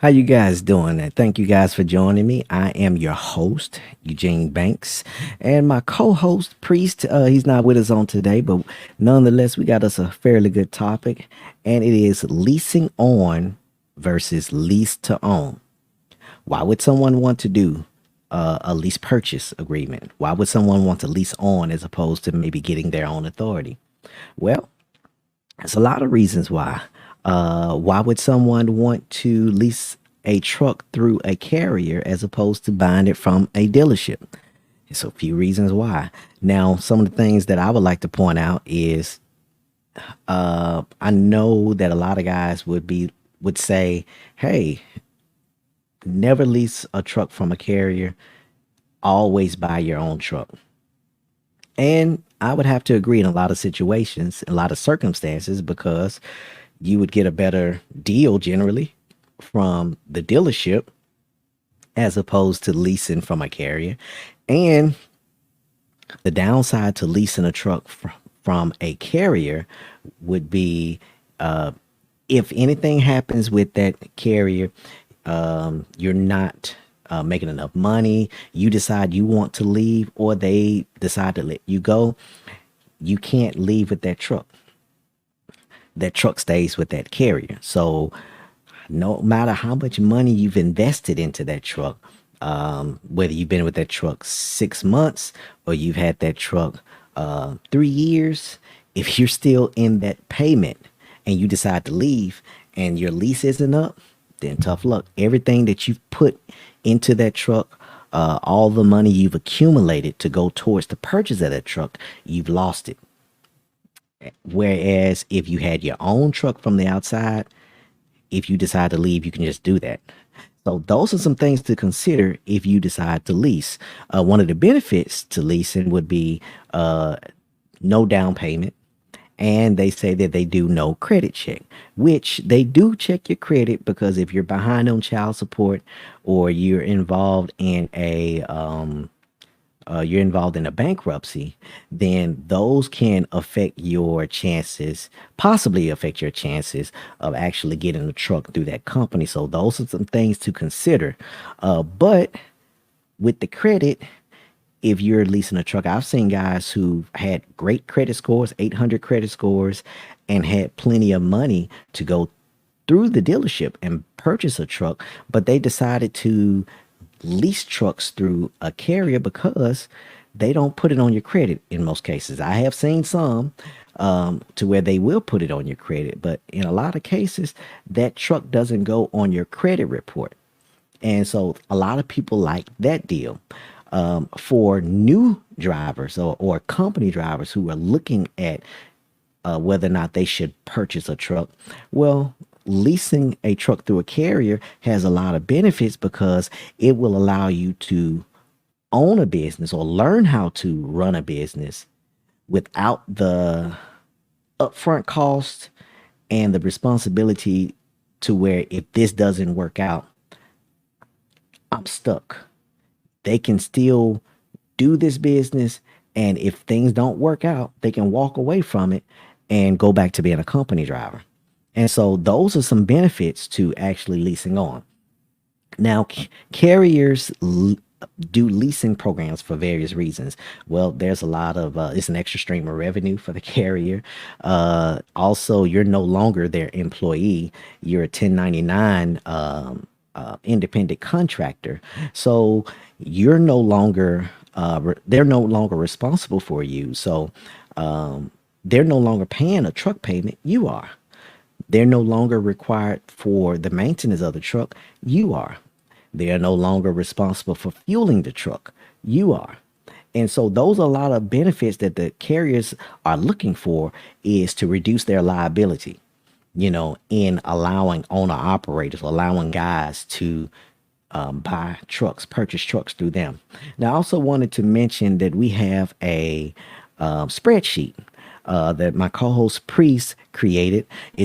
How you guys doing? And thank you guys for joining me. I am your host, Eugene Banks, and my co-host, Priest. He's not with us on today, but nonetheless, we got us a fairly good topic, and it is leasing on versus lease to own. Why would someone want to do a lease purchase agreement? Why would someone want to lease on as opposed to maybe getting their own authority? Well, there's a lot of reasons why. Why would someone want to lease a truck through a carrier as opposed to buying it from a dealership? There's a few reasons why. Now, some of the things that I would like to point out is I know that a lot of guys would say, "Hey, never lease a truck from a carrier. Always buy your own truck." And I would have to agree in a lot of situations, a lot of circumstances, because you would get a better deal generally from the dealership as opposed to leasing from a carrier. And the downside to leasing a truck from a carrier would be if anything happens with that carrier, you're not making enough money, you decide you want to leave, or they decide to let you go, you can't leave with that truck. That truck stays with that carrier. So no matter how much money you've invested into that truck, whether you've been with that truck 6 months or you've had that truck 3 years, if you're still in that payment and you decide to leave and your lease isn't up, then tough luck. Everything that you've put into that truck, all the money you've accumulated to go towards the purchase of that truck, you've lost it. Whereas if you had your own truck from the outside, if you decide to leave, you can just do that. So those are some things to consider if you decide to lease. One of the benefits to leasing would be no down payment. And they say that they do no credit check, which they do check your credit, because if you're behind on child support or you're involved in a bankruptcy, then those can affect your chances, possibly affect your chances of actually getting a truck through that company. So those are some things to consider. But with the credit, if you're leasing a truck, I've seen guys who had great credit scores, 800 credit scores, and had plenty of money to go through the dealership and purchase a truck, but they decided to lease trucks through a carrier because they don't put it on your credit in most cases. I have seen some to where they will put it on your credit, but in a lot of cases, that truck doesn't go on your credit report. And so a lot of people like that deal. For new drivers or company drivers who are looking at whether or not they should purchase a truck, well, leasing a truck through a carrier has a lot of benefits because it will allow you to own a business or learn how to run a business without the upfront cost and the responsibility, to where if this doesn't work out, I'm stuck. They can still do this business, and if things don't work out, they can walk away from it and go back to being a company driver. And so those are some benefits to actually leasing on. Now, carriers do leasing programs for various reasons. Well, there's a lot of it's an extra stream of revenue for the carrier. Also, you're no longer their employee; you're a 1099 independent contractor. So you're no longer they're no longer responsible for you. So they're no longer paying a truck payment. You are. They're no longer required for the maintenance of the truck. You are. They are no longer responsible for fueling the truck. You are. And so those are a lot of benefits that the carriers are looking for, is to reduce their liability, in allowing owner operators, allowing guys to buy trucks, purchase trucks through them. Now, I also wanted to mention that we have a spreadsheet that my co-host Priest created. Now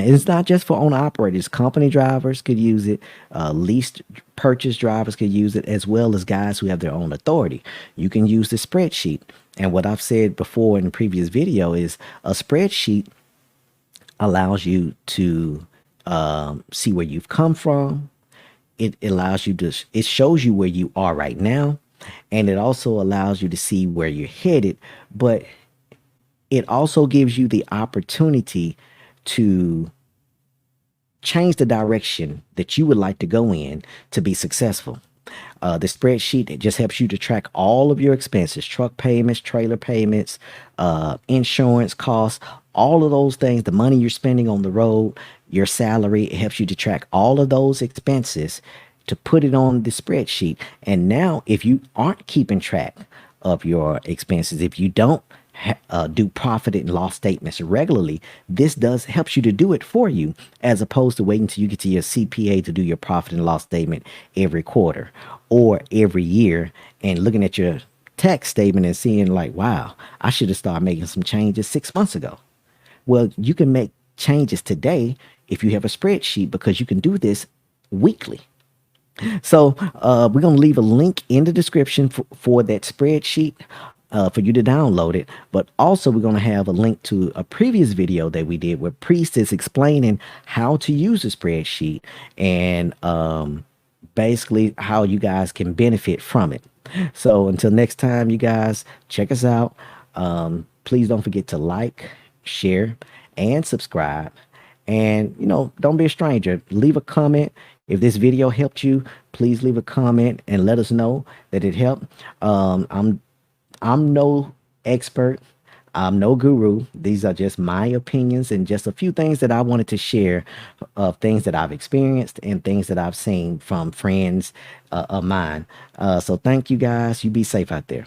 it's not just for owner operators. Company drivers could use it. Leased purchase drivers could use it, as well as guys who have their own authority. You can use the spreadsheet. And what I've said before in the previous video is a spreadsheet allows you to see where you've come from. It allows you to, it shows you where you are right now, and it also allows you to see where you're headed, but it also gives you the opportunity to change the direction that you would like to go in to be successful. The spreadsheet, it just helps you to track all of your expenses, truck payments, trailer payments, insurance costs, all of those things, the money you're spending on the road, your salary. It helps you to track all of those expenses to put it on the spreadsheet. And now, if you aren't keeping track of your expenses, if you don't do profit and loss statements regularly, this does helps you to do it for you, as opposed to waiting until you get to your CPA to do your profit and loss statement every quarter or every year and looking at your tax statement and seeing like, wow, I should have started making some changes 6 months ago. Well, you can make changes today if you have a spreadsheet, because you can do this weekly. So we're going to leave a link in the description for that spreadsheet for you to download it. But also we're going to have a link to a previous video that we did where Priest is explaining how to use a spreadsheet and basically how you guys can benefit from it. So until next time, you guys check us out. Please don't forget to like, share, and subscribe. And, don't be a stranger. Leave a comment. If this video helped you, please leave a comment and let us know that it helped. I'm no expert. I'm no guru. These are just my opinions and just a few things that I wanted to share of things that I've experienced and things that I've seen from friends of mine. So thank you guys. You be safe out there.